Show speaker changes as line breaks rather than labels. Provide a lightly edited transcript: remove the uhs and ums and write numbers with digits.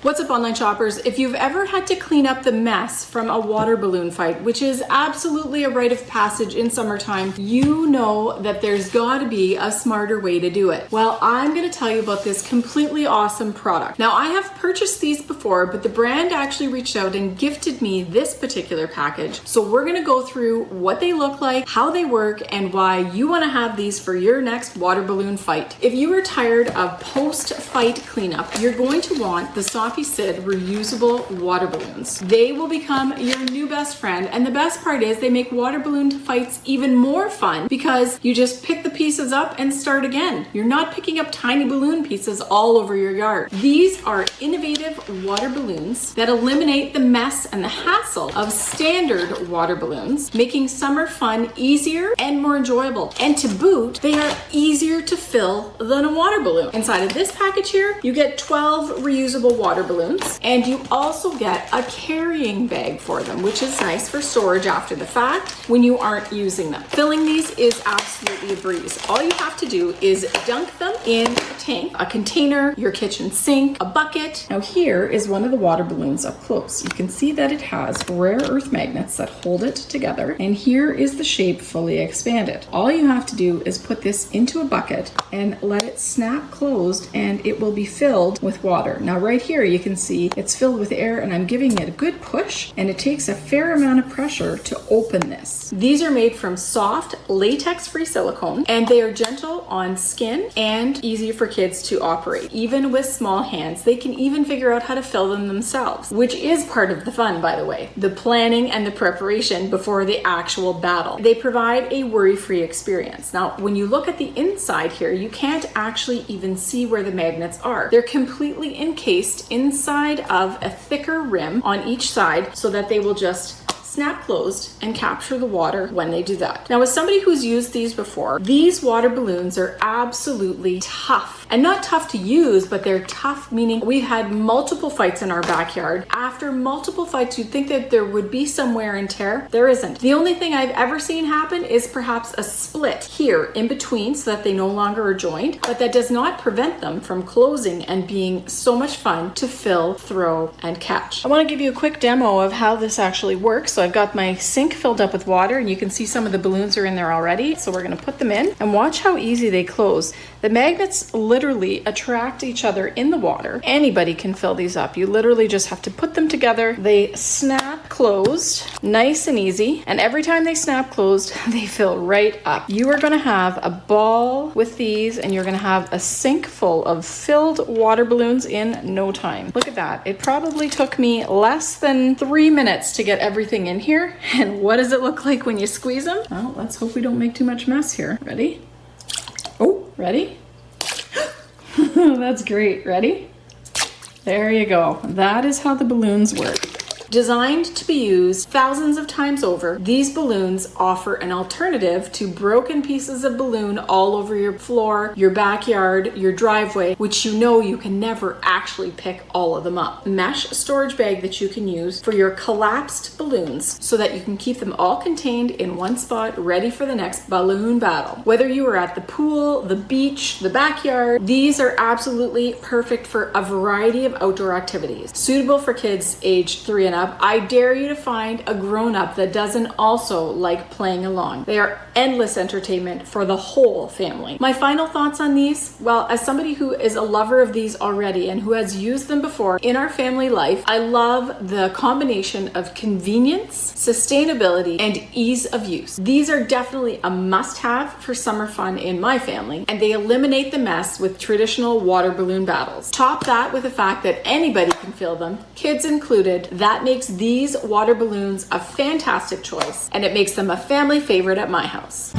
What's up, online shoppers? If you've ever had to clean up the mess from a water balloon fight, which is absolutely a rite of passage in summertime, you know that there's gotta be a smarter way to do it. Well, I'm gonna tell you about this completely awesome product. Now, I have purchased these before, but the brand actually reached out and gifted me this particular package. So we're gonna go through what they look like, how they work, and why you wanna have these for your next water balloon fight. If you are tired of post-fight cleanup, you're going to want the SoppyCid Reusable water balloons. They will become your new best friend, and the best part is they make water balloon fights even more fun because you just pick the pieces up and start again. You're not picking up tiny balloon pieces all over your yard. These are innovative water balloons that eliminate the mess and the hassle of standard water balloons, making summer fun easier and more enjoyable. And to boot, they are easier to fill than a water balloon. Inside of this package here, you get 12 reusable water balloons, and you also get a carrying bag for them, which is nice for storage after the fact when you aren't using them. Filling these is absolutely a breeze. All you have to do is dunk them in a tank, a container, your kitchen sink, a bucket. Now here is one of the water balloons up close. You can see that it has rare earth magnets that hold it together, and here is the shape fully expanded. All you have to do is put this into a bucket and let it snap closed, and it will be filled with water. Now right here you can see it's filled with air, and I'm giving it a good push, and it takes a fair amount of pressure to open this. These are made from soft latex-free silicone, and they are gentle on skin and easy for kids to operate. Even with small hands, they can even figure out how to fill them themselves, which is part of the fun, by the way. The planning and the preparation before the actual battle. They provide a worry-free experience. Now, when you look at the inside here, you can't actually even see where the magnets are. They're completely encased inside of a thicker rim on each side so that they will just snap closed and capture the water when they do that. Now, as somebody who's used these before, these water balloons are absolutely tough. And not tough to use, but they're tough, meaning we've had multiple fights in our backyard. After multiple fights, you'd think that there would be some wear and tear. There isn't. The only thing I've ever seen happen is perhaps a split here in between so that they no longer are joined, but that does not prevent them from closing and being so much fun to fill, throw, and catch. I want to give you a quick demo of how this actually works. So I've got my sink filled up with water, and you can see some of the balloons are in there already. So we're going to put them in and watch how easy they close. The magnets literally attract each other in the water. Anybody can fill these up. You literally just have to put them together. They snap closed, nice and easy. And every time they snap closed, they fill right up. You are going to have a ball with these, and you're going to have a sink full of filled water balloons in no time. Look at that. It probably took me less than 3 minutes to get everything in here. And what does it look like when you squeeze them? Well, let's hope we don't make too much mess here. Ready? Oh, ready? That's great. Ready? There you go. That is how the balloons work. Designed to be used thousands of times over, these balloons offer an alternative to broken pieces of balloon all over your floor, your backyard, your driveway, which you know you can never actually pick all of them up. Mesh storage bag that you can use for your collapsed balloons so that you can keep them all contained in one spot, ready for the next balloon battle. Whether you are at the pool, the beach, the backyard, these are absolutely perfect for a variety of outdoor activities. Suitable for kids aged 3 and up. I dare you to find a grown-up that doesn't also like playing along. They are endless entertainment for the whole family. My final thoughts on these, well, as somebody who is a lover of these already and who has used them before in our family life, I love the combination of convenience, sustainability, and ease of use. These are definitely a must-have for summer fun in my family, and they eliminate the mess with traditional water balloon battles. Top that with the fact that anybody can fill them, kids included. That makes these water balloons a fantastic choice, and it makes them a family favorite at my house.